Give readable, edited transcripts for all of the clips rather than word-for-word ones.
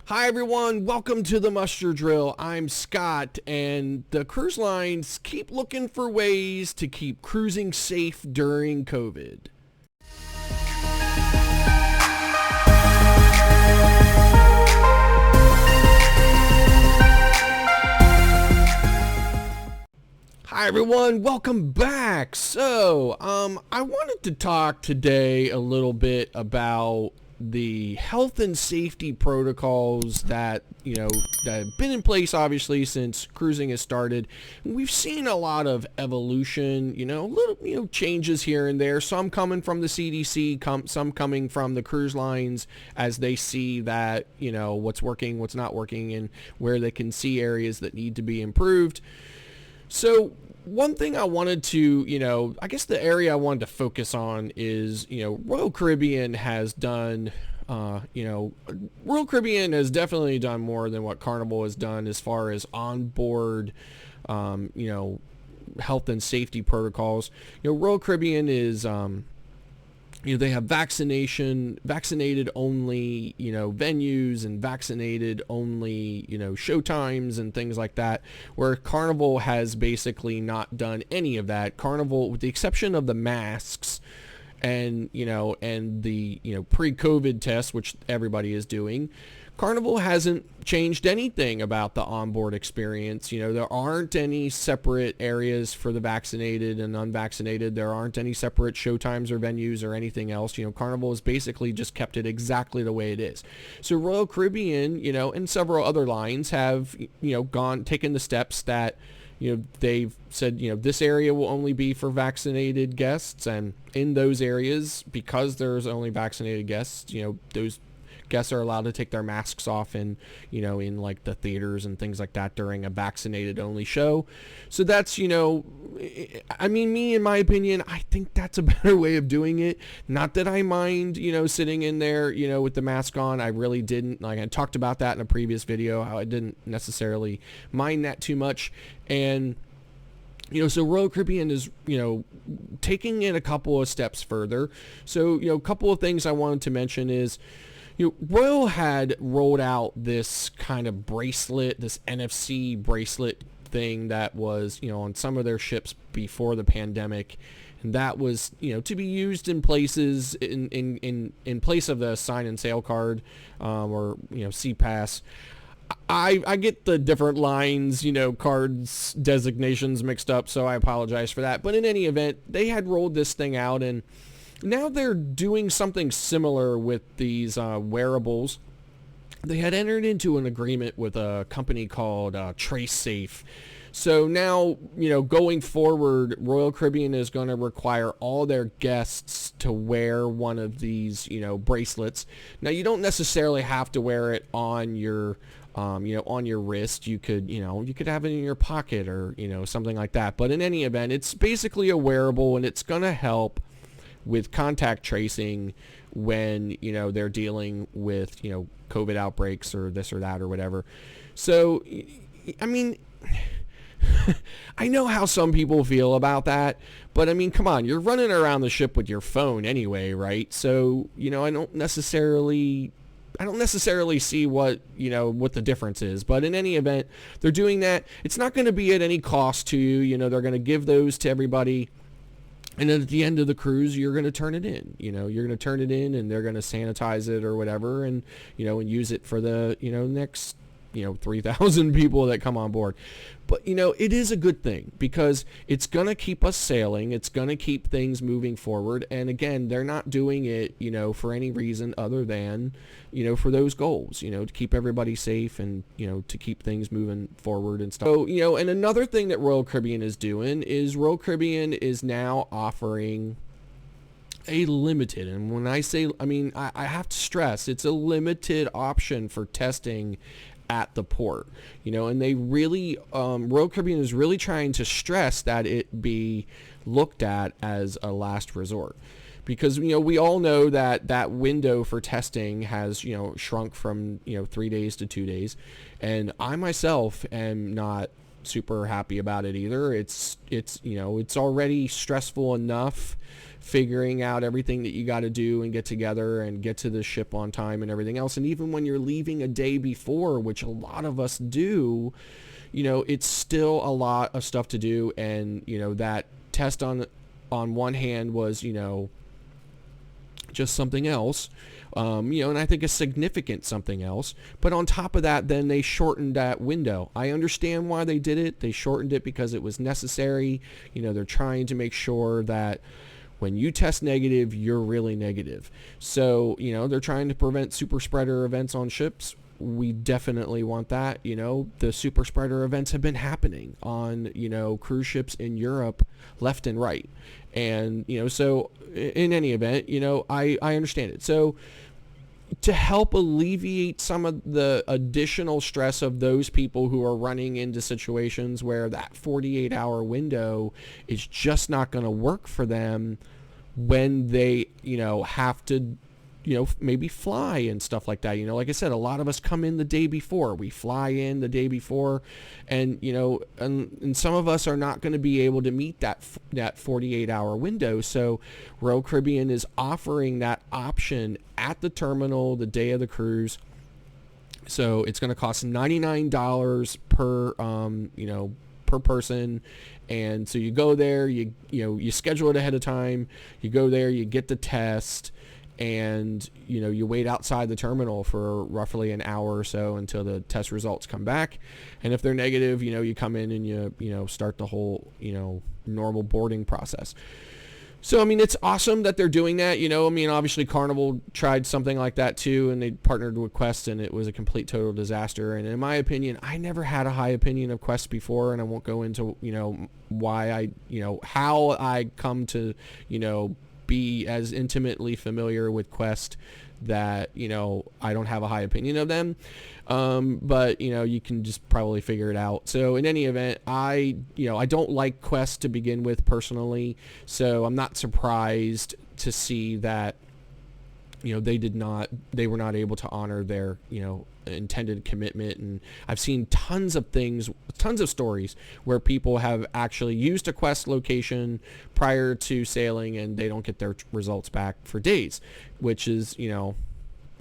Hi everyone, welcome to the Muster Drill. I'm Scott, and the cruise lines keep looking for ways to keep cruising safe during COVID. Hi everyone, welcome back. I wanted to talk today a little bit about the health and safety protocols that have been in place obviously since cruising has started. We've seen a lot of evolution, little changes here and there, some coming from the CDC, some coming from the cruise lines as they see that what's working, what's not working, and where they can see areas that need to be improved. So one thing I wanted to, I guess the area I wanted to focus on is, Royal Caribbean has done, Royal Caribbean has definitely done more than what Carnival has done as far as onboard, health and safety protocols. Royal Caribbean is, they have vaccinated only, venues and vaccinated only, show times and things like that, where Carnival has basically not done any of that. Carnival, with the exception of the masks and, and the, pre-COVID tests, which everybody is doing, Carnival hasn't changed anything about the onboard experience. There aren't any separate areas for the vaccinated and unvaccinated. There aren't any separate showtimes or venues or anything else. Carnival has basically just kept it exactly the way it is. So Royal Caribbean, and several other lines have, taken the steps that, they've said, this area will only be for vaccinated guests. And in those areas, because there's only vaccinated guests, those guests are allowed to take their masks off in like the theaters and things like that during a vaccinated only show. So that's, me, in my opinion, I think that's a better way of doing it. Not that I mind, sitting in there, with the mask on. I really didn't. Like, I talked about that in a previous video, how I didn't necessarily mind that too much. And so Royal Caribbean is, taking it a couple of steps further. So, a couple of things I wanted to mention is, Royal had rolled out this kind of bracelet, this NFC bracelet thing that was, on some of their ships before the pandemic. And that was, to be used in places in place of the sign and sail card, or, Sea Pass. I get the different lines, cards, designations mixed up, so I apologize for that. But in any event, they had rolled this thing out, and now they're doing something similar with these wearables. They had entered into an agreement with a company called TraceSafe. So now, going forward, Royal Caribbean is going to require all their guests to wear one of these, bracelets. Now, you don't necessarily have to wear it on your on your wrist. You could, you could have it in your pocket or, something like that. But in any event, it's basically a wearable, and it's going to help with contact tracing when, they're dealing with, COVID outbreaks or this or that or whatever. So, I mean, I know how some people feel about that, but I mean, come on, you're running around the ship with your phone anyway, right? So, I don't necessarily see what, what the difference is. But in any event, they're doing that. It's not going to be at any cost to you. They're going to give those to everybody. And then at the end of the cruise, you're going to turn it in. You're going to turn it in, and they're going to sanitize it or whatever, and and use it for the next 3,000 people that come on board. But it is a good thing because it's going to keep us sailing. It's going to keep things moving forward. And again, they're not doing it for any reason other than for those goals, to keep everybody safe and to keep things moving forward and stuff. So and another thing that Royal Caribbean is doing is Royal Caribbean is now offering a limited, and when I say, I have to stress, it's a limited option for testing at the port, and they really, Royal Caribbean is really trying to stress that it be looked at as a last resort, because, we all know that window for testing has, shrunk from, 3 days to 2 days, and I myself am not super happy about it either. It's it's already stressful enough figuring out everything that you got to do and get together and get to the ship on time and everything else. And even when you're leaving a day before, which a lot of us do, it's still a lot of stuff to do. And, that test on one hand was, just something else, and I think a significant something else. But on top of that, then they shortened that window. I understand why they did it. They shortened it because it was necessary. They're trying to make sure that when you test negative, you're really negative. So, they're trying to prevent super spreader events on ships. We definitely want that. The super spreader events have been happening on, cruise ships in Europe left and right. And, so in any event, I understand it. So to help alleviate some of the additional stress of those people who are running into situations where that 48-hour window is just not going to work for them when they, have to, maybe fly and stuff like that. Like I said, a lot of us come in the day before. We fly in the day before, and, and some of us are not going to be able to meet that 48-hour window. So Royal Caribbean is offering that option at the terminal the day of the cruise. So it's going to cost $99 per person. And so you go there, you schedule it ahead of time. You go there, you get the test, and you wait outside the terminal for roughly an hour or so until the test results come back. And if they're negative, you come in and you start the whole normal boarding process. So, it's awesome that they're doing that. Obviously Carnival tried something like that too, and they partnered with Quest, and it was a complete total disaster. And in my opinion, I never had a high opinion of Quest before, and I won't go into, why how I come to, be as intimately familiar with Quest that, I don't have a high opinion of them. But, you can just probably figure it out. So in any event, I don't like Quest to begin with personally. So I'm not surprised to see that, they were not able to honor their, intended commitment. And I've seen tons of stories where people have actually used a Quest location prior to sailing and they don't get their results back for days, which is,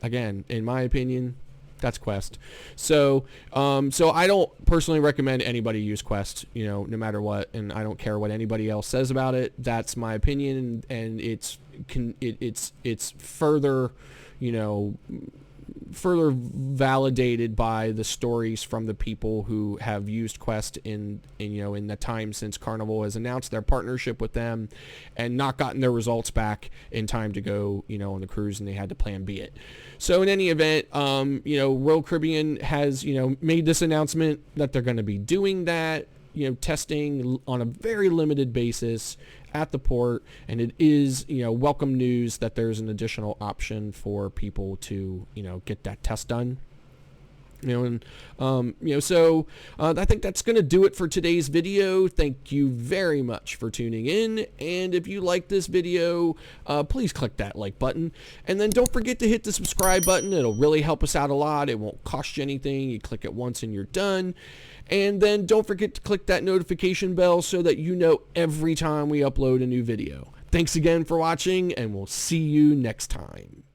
again, in my opinion, that's Quest. So I don't personally recommend anybody use Quest, no matter what, and I don't care what anybody else says about it. That's my opinion, and it's further, further validated by the stories from the people who have used Quest in the time since Carnival has announced their partnership with them and not gotten their results back in time to go, on the cruise, and they had to plan B it. So in any event, Royal Caribbean has, made this announcement that they're going to be doing that, testing on a very limited basis at the port, and it is, welcome news that there's an additional option for people to, get that test done. So I think that's going to do it for today's video. Thank you very much for tuning in. And if you like this video, please click that like button. And then don't forget to hit the subscribe button. It'll really help us out a lot. It won't cost you anything. You click it once and you're done. And then don't forget to click that notification bell so that you know every time we upload a new video. Thanks again for watching, and we'll see you next time.